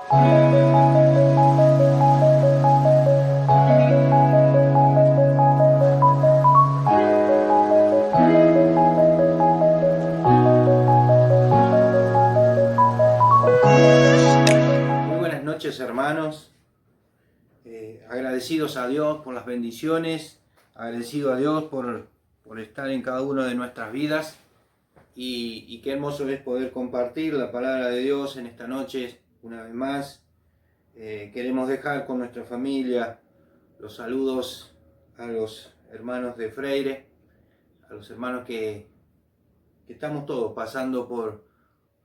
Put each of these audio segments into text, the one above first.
Muy buenas noches, hermanos. Agradecidos a Dios por las bendiciones, agradecido a Dios por estar en cada una de nuestras vidas y qué hermoso es poder compartir la palabra de Dios en esta noche una vez más. Queremos dejar con nuestra familia los saludos a los hermanos de Freire, a los hermanos que estamos todos pasando por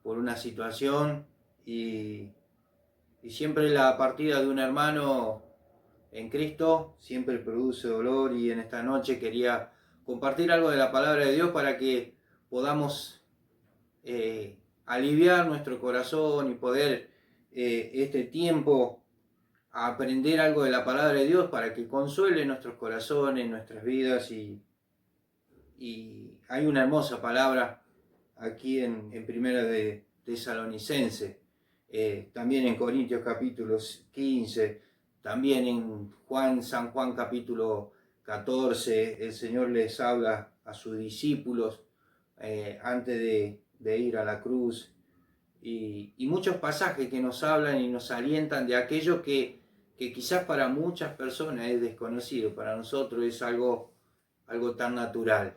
una situación y siempre la partida de un hermano en Cristo siempre produce dolor, y en esta noche quería compartir algo de la palabra de Dios para que podamos aliviar nuestro corazón y poder este tiempo aprender algo de la palabra de Dios para que consuele nuestros corazones, nuestras vidas. Y hay una hermosa palabra aquí en Primera de Tesalonicense, también en Corintios capítulo 15, también en San Juan capítulo 14, el Señor les habla a sus discípulos antes de ir a la cruz, y muchos pasajes que nos hablan y nos alientan de aquello que quizás para muchas personas es desconocido, para nosotros es algo tan natural.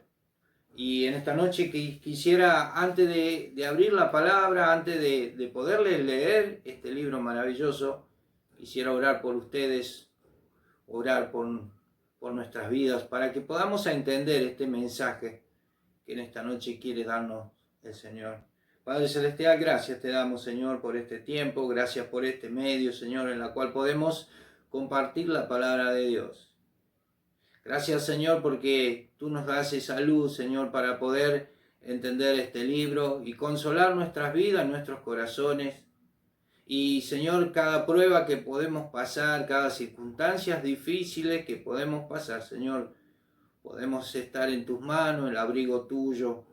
Y en esta noche quisiera, antes de abrir la palabra, antes de poderles leer este libro maravilloso, quisiera orar por ustedes, orar por nuestras vidas, para que podamos entender este mensaje que en esta noche quiere darnos el Señor. Padre Celestial, gracias te damos, Señor, por este tiempo, gracias por este medio, Señor, en la cual podemos compartir la palabra de Dios. Gracias, Señor, porque tú nos das esa luz, Señor, para poder entender este libro y consolar nuestras vidas, nuestros corazones. Y, Señor, cada prueba que podemos pasar, cada circunstancias difíciles que podemos pasar, Señor, podemos estar en tus manos, el abrigo tuyo.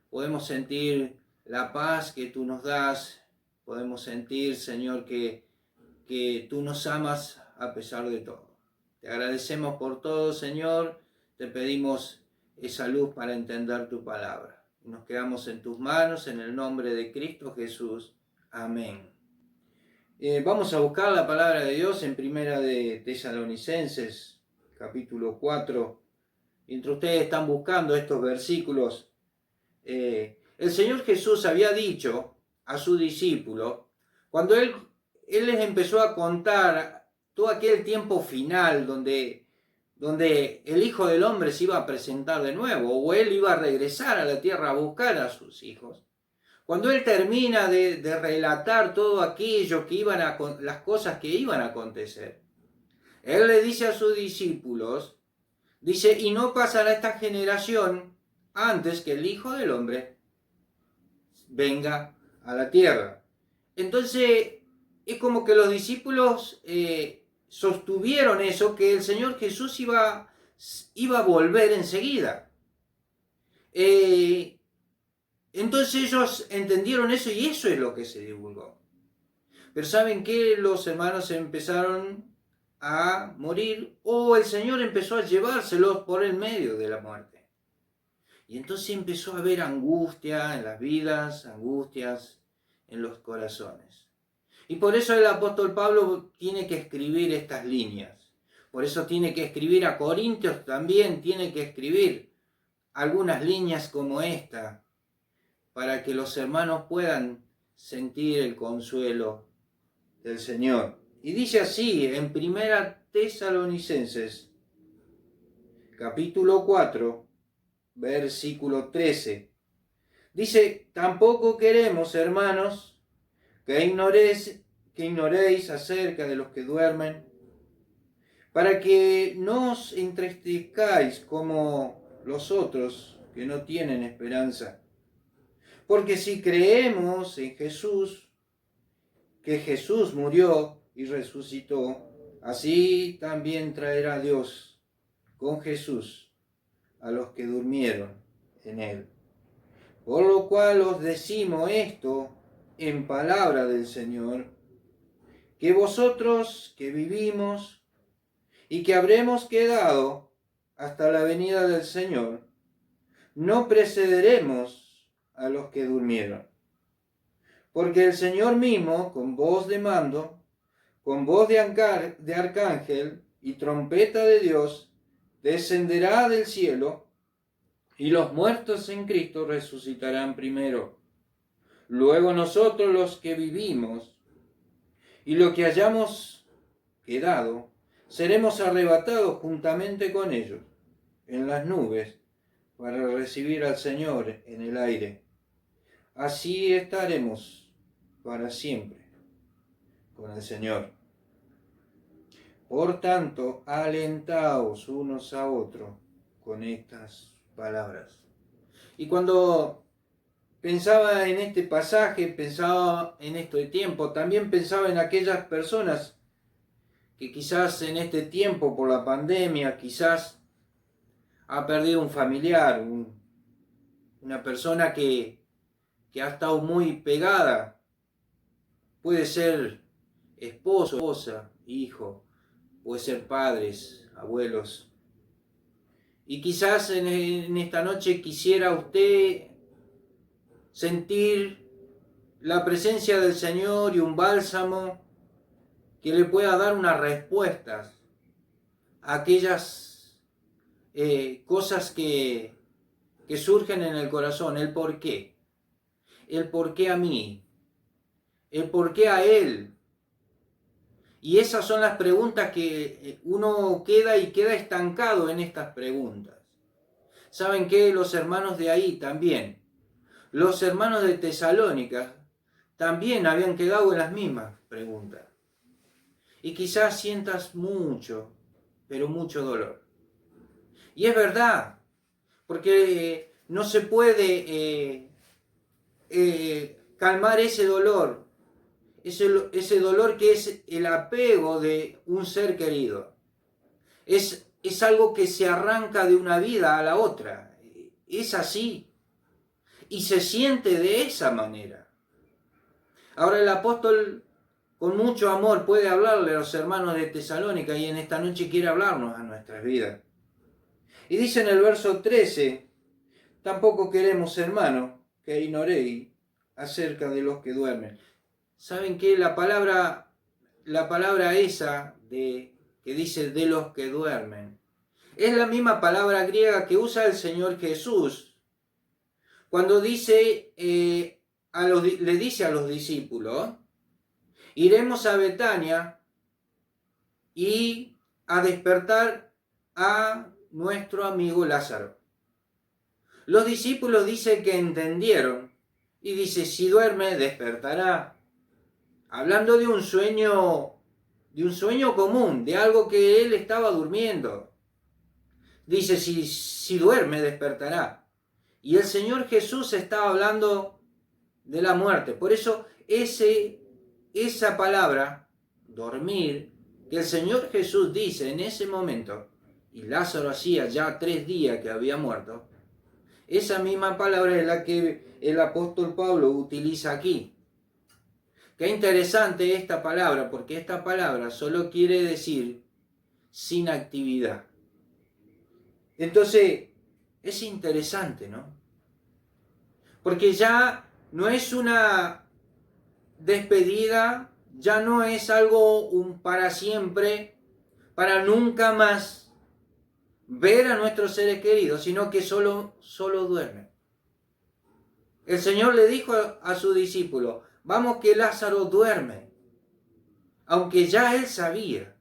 Podemos sentir la paz que tú nos das. Podemos sentir, Señor, que tú nos amas a pesar de todo. Te agradecemos por todo, Señor. Te pedimos esa luz para entender tu palabra. Nos quedamos en tus manos, en el nombre de Cristo Jesús. Amén. Vamos a buscar la palabra de Dios en Primera de Tesalonicenses, capítulo 4. Mientras ustedes están buscando estos versículos, el Señor Jesús había dicho a su discípulo, cuando Él les empezó a contar todo aquel tiempo final donde el Hijo del Hombre se iba a presentar de nuevo, o Él iba a regresar a la tierra a buscar a sus hijos. Cuando Él termina de relatar todo aquello las cosas que iban a acontecer, Él le dice a sus discípulos, dice, y no pasará esta generación antes que el Hijo del Hombre venga a la tierra. Entonces, es como que los discípulos sostuvieron eso, que el Señor Jesús iba a volver enseguida. Entonces ellos entendieron eso y eso es lo que se divulgó. Pero ¿saben qué? Los hermanos empezaron a morir, o el Señor empezó a llevárselos por el medio de la muerte. Y entonces empezó a haber angustia en las vidas, angustias en los corazones. Y por eso el apóstol Pablo tiene que escribir estas líneas. Por eso tiene que escribir a Corintios, también tiene que escribir algunas líneas como esta, para que los hermanos puedan sentir el consuelo del Señor. Y dice así en Primera Tesalonicenses, capítulo 4, versículo 13. Dice, tampoco queremos, hermanos, que ignoréis acerca de los que duermen, para que no os entristezcáis como los otros que no tienen esperanza. Porque si creemos en Jesús, que Jesús murió y resucitó, así también traerá Dios con Jesús a los que durmieron en él. Por lo cual os decimos esto en palabra del Señor, que vosotros que vivimos y que habremos quedado hasta la venida del Señor, no precederemos a los que durmieron. Porque el Señor mismo, con voz de mando, con voz de arcángel y trompeta de Dios, descenderá del cielo, y los muertos en Cristo resucitarán primero. Luego nosotros los que vivimos y los que hayamos quedado, seremos arrebatados juntamente con ellos en las nubes para recibir al Señor en el aire. Así estaremos para siempre con el Señor. Por tanto, alentaos unos a otros con estas palabras. Y cuando pensaba en este pasaje, pensaba en este tiempo, también pensaba en aquellas personas que quizás en este tiempo por la pandemia, quizás ha perdido un familiar, una persona que ha estado muy pegada. Puede ser esposo, esposa, hijo, puede ser padres, abuelos. Y quizás en esta noche quisiera usted sentir la presencia del Señor y un bálsamo que le pueda dar unas respuestas a aquellas cosas que surgen en el corazón, el por qué a mí, el por qué a Él. Y esas son las preguntas que uno queda estancado en estas preguntas. ¿Saben qué? Los hermanos de ahí también, los hermanos de Tesalónica, también habían quedado en las mismas preguntas. Y quizás sientas mucho, pero mucho dolor. Y es verdad, porque no se puede calmar ese dolor, ese dolor que es el apego de un ser querido. Es algo que se arranca de una vida a la otra. Es así. Y se siente de esa manera. Ahora el apóstol con mucho amor puede hablarle a los hermanos de Tesalónica y en esta noche quiere hablarnos a nuestras vidas. Y dice en el verso 13, tampoco queremos, hermanos, que ignoréis acerca de los que duermen. ¿Saben qué? La palabra esa que dice de los que duermen, es la misma palabra griega que usa el Señor Jesús cuando dice, le dice a los discípulos, iremos a Betania y a despertar a nuestro amigo Lázaro. Los discípulos dicen que entendieron y dice, si duerme, despertará. Hablando de un sueño común, de algo que él estaba durmiendo. Dice, si duerme, despertará. Y el Señor Jesús estaba hablando de la muerte. Por eso esa palabra, dormir, que el Señor Jesús dice en ese momento, y Lázaro hacía ya 3 días que había muerto, esa misma palabra es la que el apóstol Pablo utiliza aquí. Qué interesante esta palabra, porque esta palabra solo quiere decir sin actividad. Entonces, es interesante, ¿no? Porque ya no es una despedida, ya no es algo para siempre, para nunca más ver a nuestros seres queridos, sino que solo duermen. El Señor le dijo a su discípulo, vamos que Lázaro duerme, aunque ya él sabía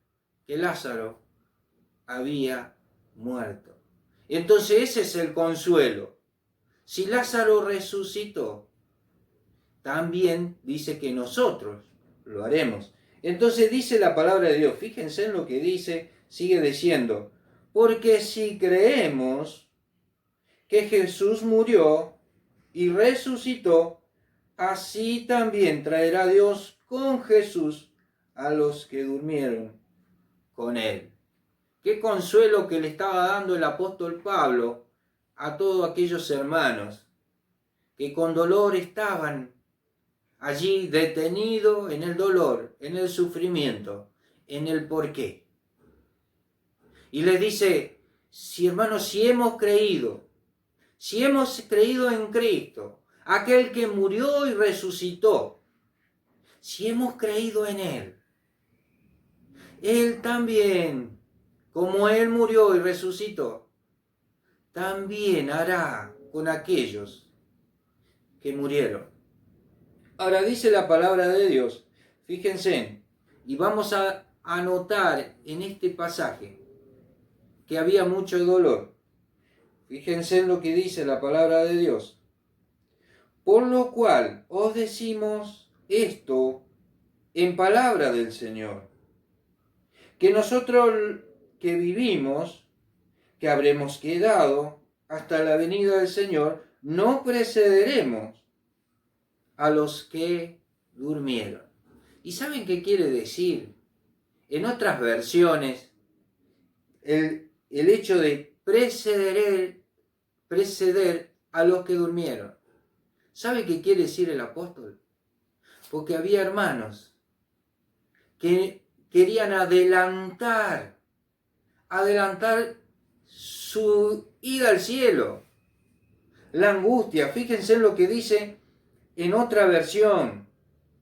que Lázaro había muerto. Entonces ese es el consuelo. Si Lázaro resucitó, también dice que nosotros lo haremos. Entonces dice la palabra de Dios, fíjense en lo que dice, sigue diciendo, porque si creemos que Jesús murió y resucitó, así también traerá Dios con Jesús a los que durmieron con él. Qué consuelo que le estaba dando el apóstol Pablo a todos aquellos hermanos que con dolor estaban allí detenido en el dolor, en el sufrimiento, en el porqué. Y le dice, si hermanos, si hemos creído en Cristo, aquel que murió y resucitó, si hemos creído en Él también, como Él murió y resucitó, también hará con aquellos que murieron. Ahora dice la palabra de Dios, fíjense, y vamos a anotar en este pasaje que había mucho dolor. Fíjense en lo que dice la palabra de Dios. Por lo cual os decimos esto en palabra del Señor, que nosotros que vivimos, que habremos quedado hasta la venida del Señor, no precederemos a los que durmieron. ¿Y saben qué quiere decir? En otras versiones, el hecho de preceder a los que durmieron. ¿Sabe qué quiere decir el apóstol? Porque había hermanos que querían adelantar su ida al cielo. La angustia, fíjense en lo que dice en otra versión.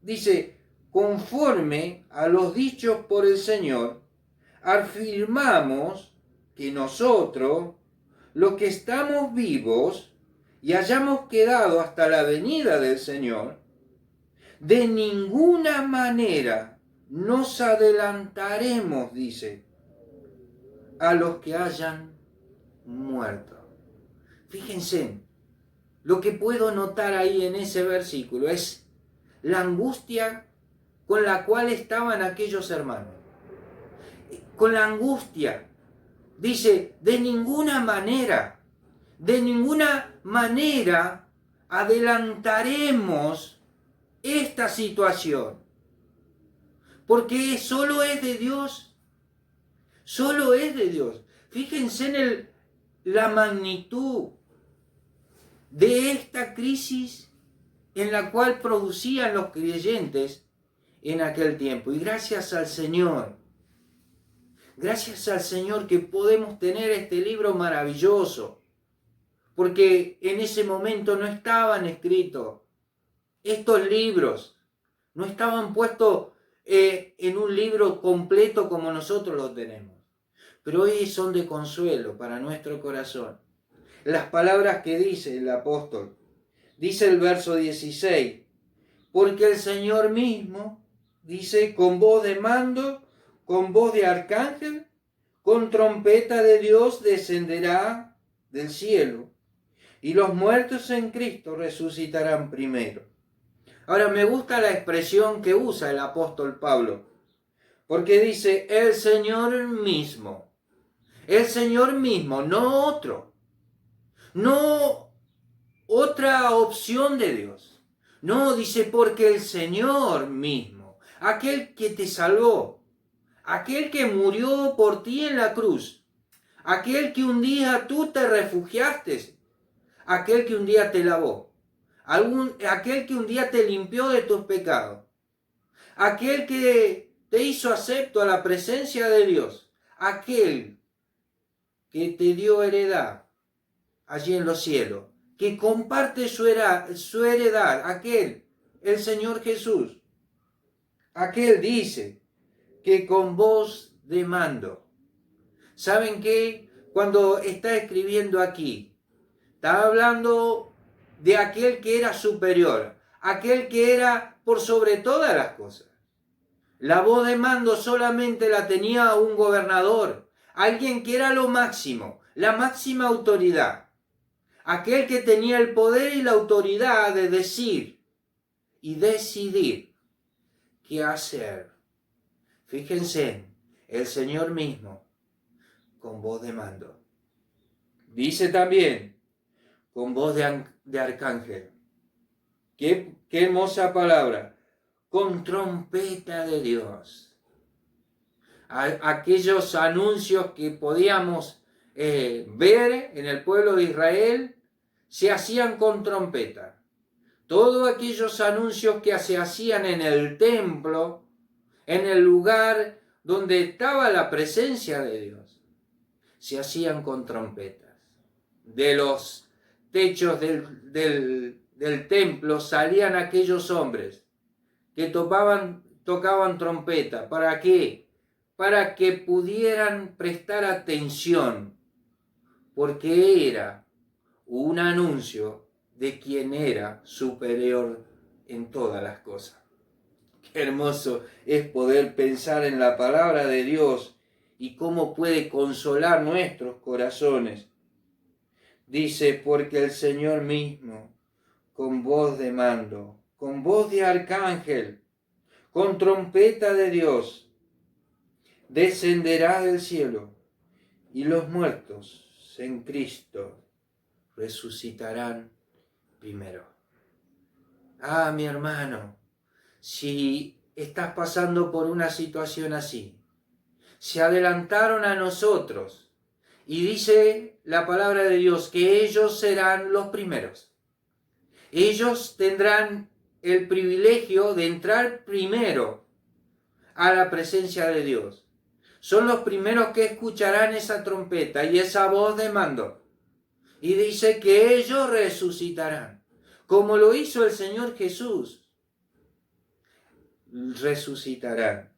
Dice, conforme a los dichos por el Señor, afirmamos que nosotros, los que estamos vivos y hayamos quedado hasta la venida del Señor, de ninguna manera nos adelantaremos, dice, a los que hayan muerto. Fíjense, lo que puedo notar ahí en ese versículo es la angustia con la cual estaban aquellos hermanos. Con la angustia, dice, de ninguna manera adelantaremos esta situación. Porque solo es de Dios. Solo es de Dios. Fíjense en la magnitud de esta crisis en la cual producían los creyentes en aquel tiempo. Y gracias al Señor que podemos tener este libro maravilloso, porque en ese momento no estaban escritos estos libros, no estaban puestos en un libro completo como nosotros lo tenemos, pero hoy son de consuelo para nuestro corazón. Las palabras que dice el apóstol, dice el verso 16, porque el Señor mismo, dice, con voz de mando, con voz de arcángel, con trompeta de Dios descenderá del cielo, y los muertos en Cristo resucitarán primero. Ahora me gusta la expresión que usa el apóstol Pablo, porque dice, el Señor mismo, no otro, no otra opción de Dios. No, dice, porque el Señor mismo, aquel que te salvó, aquel que murió por ti en la cruz, aquel que un día tú te refugiaste, aquel que un día te lavó, aquel que un día te limpió de tus pecados, aquel que te hizo acepto a la presencia de Dios, aquel que te dio heredad allí en los cielos, que comparte su heredad, el Señor Jesús, aquel dice que con voz de mando. ¿Saben qué? Cuando está escribiendo aquí, está hablando de aquel que era superior, aquel que era por sobre todas las cosas. La voz de mando solamente la tenía un gobernador, alguien que era lo máximo, la máxima autoridad. Aquel que tenía el poder y la autoridad de decir y decidir qué hacer. Fíjense, el Señor mismo, con voz de mando. Dice también, con voz de arcángel. Qué hermosa palabra. Con trompeta de Dios. Aquellos anuncios que podíamos ver en el pueblo de Israel se hacían con trompeta. todos aquellos anuncios que se hacían en el templo, en el lugar donde estaba la presencia de Dios, se hacían con trompetas. De los techos del templo salían aquellos hombres que tocaban trompeta. ¿Para qué? Para que pudieran prestar atención, porque era un anuncio de quien era superior en todas las cosas. Qué hermoso es poder pensar en la palabra de Dios y cómo puede consolar nuestros corazones. Dice, porque el Señor mismo, con voz de mando, con voz de arcángel, con trompeta de Dios, descenderá del cielo, y los muertos en Cristo resucitarán primero. Ah, mi hermano, si estás pasando por una situación así, se adelantaron a nosotros y dice la palabra de Dios que ellos serán los primeros. Ellos tendrán el privilegio de entrar primero a la presencia de Dios. Son los primeros que escucharán esa trompeta y esa voz de mando. Y dice que ellos resucitarán, como lo hizo el Señor Jesús. Resucitarán.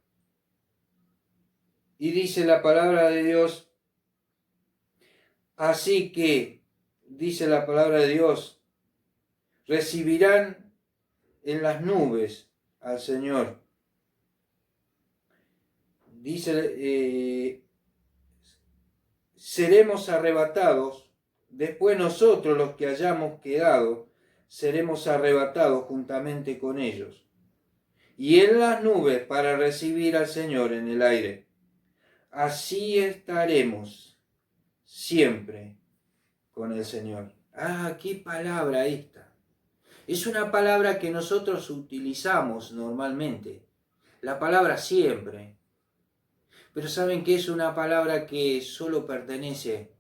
Y dice la palabra de Dios, así que, dice la palabra de Dios, recibirán en las nubes al Señor. Dice, seremos arrebatados, después nosotros los que hayamos quedado, seremos arrebatados juntamente con ellos. Y en las nubes para recibir al Señor en el aire. Así estaremos siempre con el Señor. Ah, qué palabra esta. Es una palabra que nosotros utilizamos normalmente. La palabra siempre. Pero ¿saben qué? Es una palabra que solo pertenece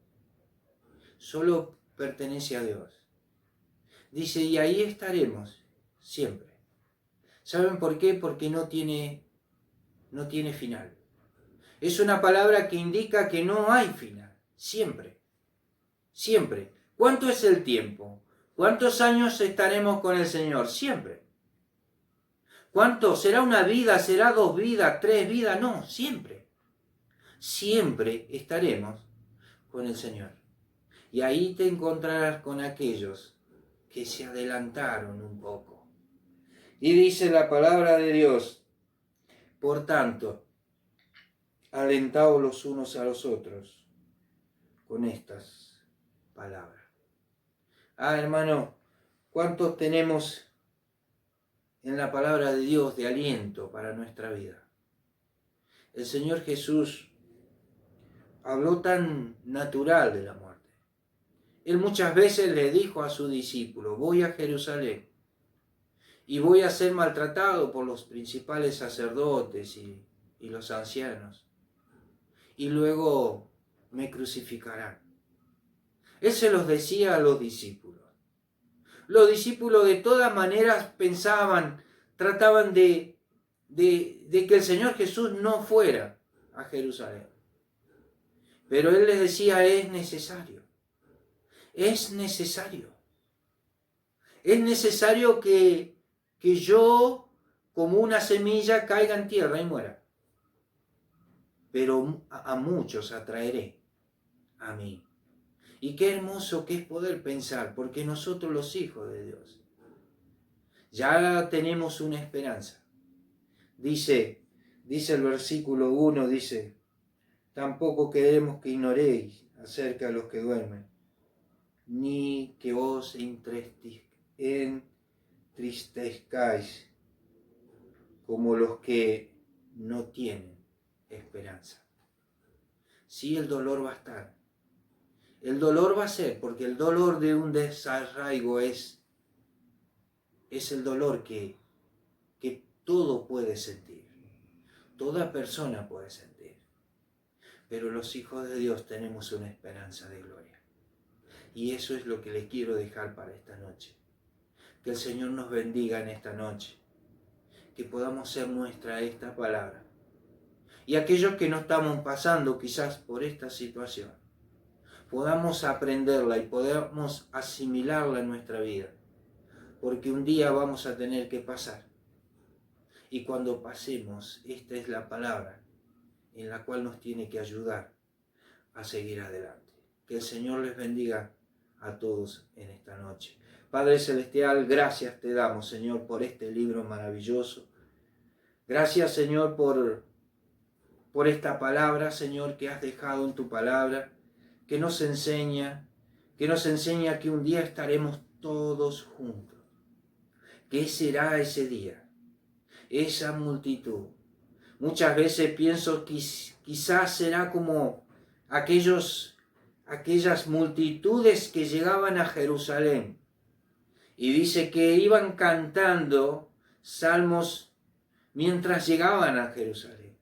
a Dios. Dice, y ahí estaremos siempre. ¿Saben por qué? Porque no tiene final. Es una palabra que indica que no hay final. Siempre. Siempre. ¿Cuánto es el tiempo? ¿Cuántos años estaremos con el Señor? Siempre. ¿Cuánto? ¿Será una vida? ¿Será 2 vidas? 3 vidas? No, siempre. Siempre estaremos con el Señor. Y ahí te encontrarás con aquellos que se adelantaron un poco. Y dice la palabra de Dios, por tanto, alentaos los unos a los otros con estas palabras. Ah, hermano, ¿cuántos tenemos en la palabra de Dios de aliento para nuestra vida? El Señor Jesús habló tan natural de la muerte. Él muchas veces le dijo a su discípulo, voy a Jerusalén y voy a ser maltratado por los principales sacerdotes y los ancianos. Y luego me crucificarán. Él se los decía a los discípulos. Los discípulos de todas maneras pensaban, trataban de que el Señor Jesús no fuera a Jerusalén. Pero Él les decía, es necesario. Es necesario. Es necesario que yo, como una semilla, caiga en tierra y muera. Pero a muchos atraeré a mí. Y qué hermoso que es poder pensar, porque nosotros los hijos de Dios ya tenemos una esperanza. Dice el versículo 1, dice, tampoco queremos que ignoréis acerca de los que duermen, ni que os entristezcáis como los que no tienen esperanza. Sí, el dolor va a estar. El dolor va a ser, porque el dolor de un desarraigo es el dolor que todo puede sentir. Toda persona puede sentir. Pero los hijos de Dios tenemos una esperanza de gloria. Y eso es lo que les quiero dejar para esta noche. Que el Señor nos bendiga en esta noche. Que podamos ser nuestra esta palabra. Y aquellos que no estamos pasando quizás por esta situación, podamos aprenderla y podamos asimilarla en nuestra vida. Porque un día vamos a tener que pasar. Y cuando pasemos, esta es la palabra en la cual nos tiene que ayudar a seguir adelante. Que el Señor les bendiga a todos en esta noche. Padre Celestial, gracias te damos, Señor, por este libro maravilloso. Gracias, Señor, por esta palabra, Señor, que has dejado en tu palabra, que nos enseña que un día estaremos todos juntos. ¿Qué será ese día? Esa multitud. Muchas veces pienso que quizás será como aquellas multitudes que llegaban a Jerusalén. Y dice que iban cantando salmos mientras llegaban a Jerusalén.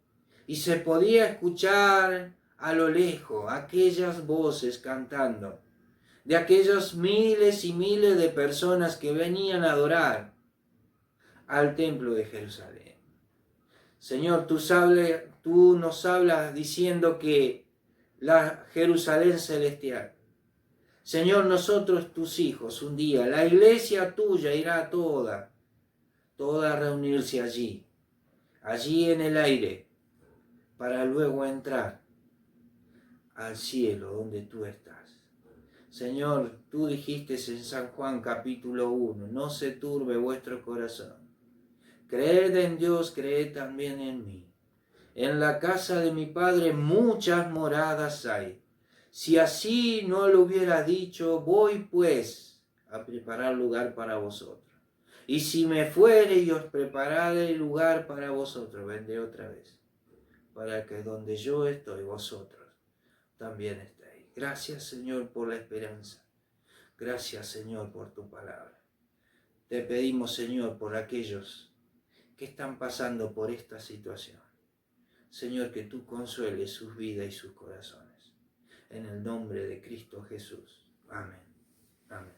Y se podía escuchar a lo lejos aquellas voces cantando, de aquellos miles y miles de personas que venían a adorar al templo de Jerusalén. Señor, tú nos hablas diciendo que la Jerusalén celestial. Señor, nosotros tus hijos, un día, la iglesia tuya irá toda a reunirse allí en el aire, para luego entrar al cielo donde tú estás. Señor, tú dijiste en San Juan capítulo 1, no se turbe vuestro corazón. Creed en Dios, creed también en mí. En la casa de mi Padre muchas moradas hay. Si así no lo hubiera dicho, voy pues a preparar lugar para vosotros. Y si me fuere y os preparare lugar para vosotros, vendré otra vez, para que donde yo estoy, vosotros también estéis. Gracias, Señor, por la esperanza. Gracias, Señor, por tu palabra. Te pedimos, Señor, por aquellos que están pasando por esta situación. Señor, que tú consueles sus vidas y sus corazones. En el nombre de Cristo Jesús. Amén. Amén.